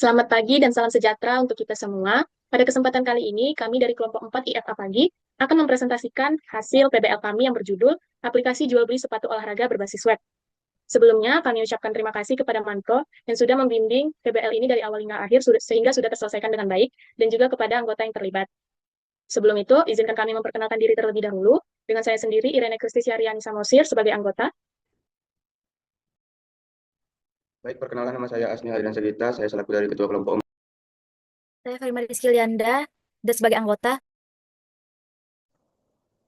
Selamat pagi dan salam sejahtera untuk kita semua. Pada kesempatan kali ini, kami dari kelompok 4 IFA Pagi akan mempresentasikan hasil PBL kami yang berjudul Aplikasi Jual Beli Sepatu Olahraga Berbasis Web. Sebelumnya, kami ucapkan terima kasih kepada Manko yang sudah membimbing PBL ini dari awal hingga akhir sehingga sudah terselesaikan dengan baik, dan juga kepada anggota yang terlibat. Sebelum itu, izinkan kami memperkenalkan diri terlebih dahulu, dengan saya sendiri, Irene Kristi Syariani Samosir, sebagai anggota. Baik, perkenalkan nama saya Asni Hadiran Sagita, saya selaku dari Ketua Kelompok. Saya Farima Rizky Lianda, dan sebagai anggota.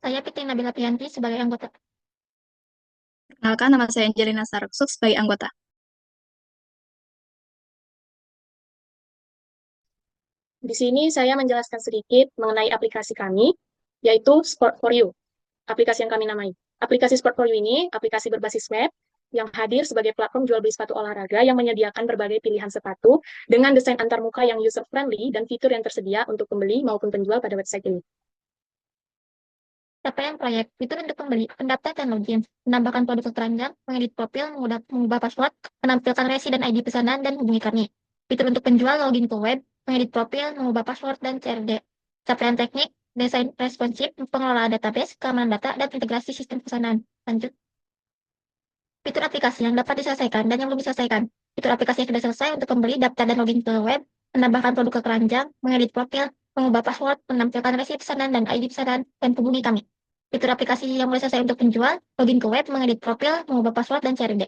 Saya Fitri Nabila Pianti sebagai anggota. Perkenalkan, nama saya Angelina Saraksuk sebagai anggota. Di sini saya menjelaskan sedikit mengenai aplikasi kami, yaitu Sport for You, aplikasi yang kami namai. Aplikasi Sport for You ini aplikasi berbasis web yang hadir sebagai platform jual beli sepatu olahraga yang menyediakan berbagai pilihan sepatu dengan desain antarmuka yang user-friendly dan fitur yang tersedia untuk pembeli maupun penjual pada website ini. Capaian proyek, fitur untuk pembeli, pendaftar dan login, menambahkan produk keranjang, mengedit profil, mengubah password, menampilkan resi dan ID pesanan, dan hubungi kami. Fitur untuk penjual, login ke web, mengedit profil, mengubah password, dan CRD. Capaian teknik, desain responsif, pengelolaan database, keamanan data, dan integrasi sistem pesanan. Lanjut. Fitur aplikasi yang dapat diselesaikan dan yang belum diselesaikan. Fitur aplikasi yang sudah selesai untuk pembeli, daftar dan login ke web, menambahkan produk ke keranjang, mengedit profil, mengubah password, menampilkan resi pesanan dan ID pesanan, dan hubungi kami. Fitur aplikasi yang mulai selesai untuk penjual, login ke web, mengedit profil, mengubah password, dan CRD.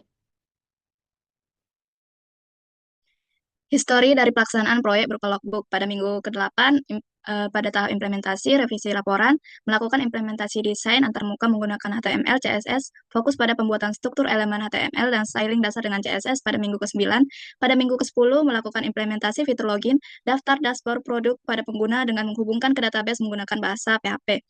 Histori dari pelaksanaan proyek berupa logbook pada minggu ke-8 pada tahap implementasi, revisi laporan, melakukan implementasi desain antarmuka menggunakan HTML, CSS, fokus pada pembuatan struktur elemen HTML dan styling dasar dengan CSS pada minggu ke-9. Pada minggu ke-10 melakukan implementasi fitur login, daftar dashboard produk pada pengguna dengan menghubungkan ke database menggunakan bahasa PHP.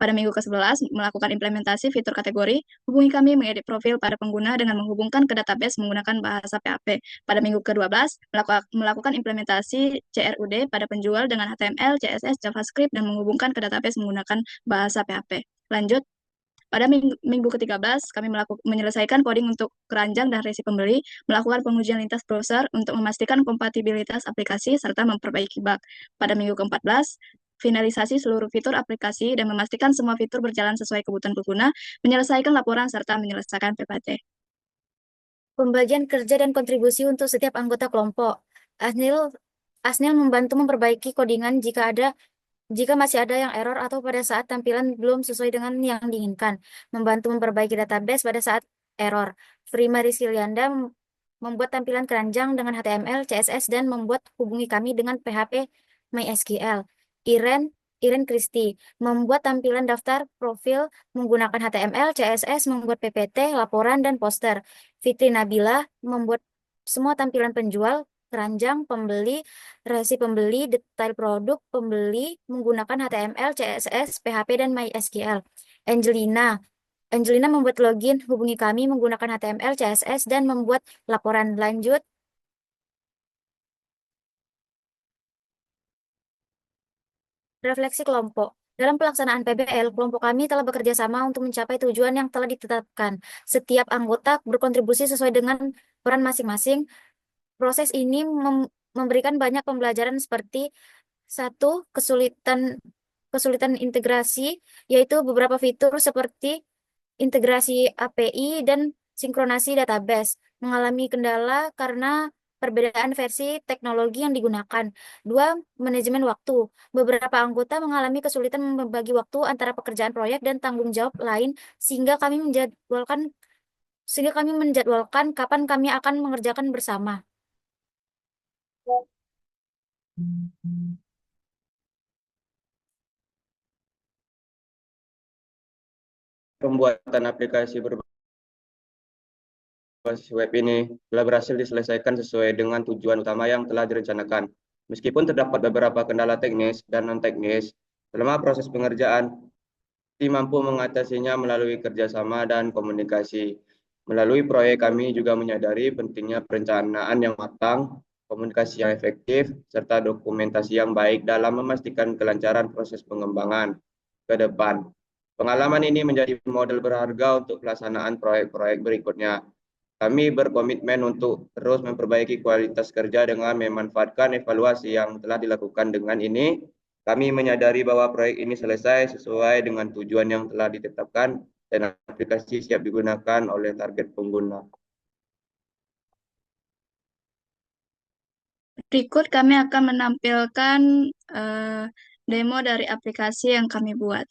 Pada minggu ke-11, melakukan implementasi fitur kategori, hubungi kami mengedit profil pada pengguna dengan menghubungkan ke database menggunakan bahasa PHP. Pada minggu ke-12, melakukan implementasi CRUD pada penjual dengan HTML, CSS, JavaScript, dan menghubungkan ke database menggunakan bahasa PHP. Lanjut, pada minggu ke-13, kami menyelesaikan coding untuk keranjang dan resi pembeli, melakukan pengujian lintas browser untuk memastikan kompatibilitas aplikasi, serta memperbaiki bug. Pada minggu ke-14, finalisasi seluruh fitur aplikasi dan memastikan semua fitur berjalan sesuai kebutuhan pengguna, menyelesaikan laporan, serta menyelesaikan PPT. Pembagian kerja dan kontribusi untuk setiap anggota kelompok. Asnil membantu memperbaiki codingan jika masih ada yang error atau pada saat tampilan belum sesuai dengan yang diinginkan. Membantu memperbaiki database pada saat error. Prima Rizkylianda membuat tampilan keranjang dengan HTML, CSS, dan membuat hubungi kami dengan PHP MySQL. Iren Kristi membuat tampilan daftar profil menggunakan HTML, CSS, membuat PPT, laporan, dan poster. Fitri Nabila membuat semua tampilan penjual, keranjang, pembeli, resi pembeli, detail produk pembeli menggunakan HTML, CSS, PHP, dan MySQL. Angelina membuat login, hubungi kami menggunakan HTML, CSS, dan membuat laporan. Lanjut. Refleksi kelompok. Dalam pelaksanaan PBL, kelompok kami telah bekerja sama untuk mencapai tujuan yang telah ditetapkan. Setiap anggota berkontribusi sesuai dengan peran masing-masing. Proses ini memberikan banyak pembelajaran seperti satu, kesulitan integrasi, yaitu beberapa fitur seperti integrasi API dan sinkronasi database mengalami kendala karena perbedaan versi teknologi yang digunakan. Dua, manajemen waktu. Beberapa anggota mengalami kesulitan membagi waktu antara pekerjaan proyek dan tanggung jawab lain sehingga kami menjadwalkan kapan kami akan mengerjakan bersama. Pembuatan aplikasi berbasis web ini telah berhasil diselesaikan sesuai dengan tujuan utama yang telah direncanakan. Meskipun terdapat beberapa kendala teknis dan non-teknis, selama proses pengerjaan, tim mampu mengatasinya melalui kerjasama dan komunikasi. Melalui proyek kami juga menyadari pentingnya perencanaan yang matang, komunikasi yang efektif, serta dokumentasi yang baik dalam memastikan kelancaran proses pengembangan ke depan. Pengalaman ini menjadi model berharga untuk pelaksanaan proyek-proyek berikutnya. Kami berkomitmen untuk terus memperbaiki kualitas kerja dengan memanfaatkan evaluasi yang telah dilakukan. Dengan ini, kami menyadari bahwa proyek ini selesai sesuai dengan tujuan yang telah ditetapkan dan aplikasi siap digunakan oleh target pengguna. Berikut kami akan menampilkan demo dari aplikasi yang kami buat.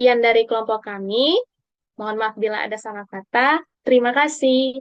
Sekian dari kelompok kami. Mohon maaf bila ada salah kata. Terima kasih.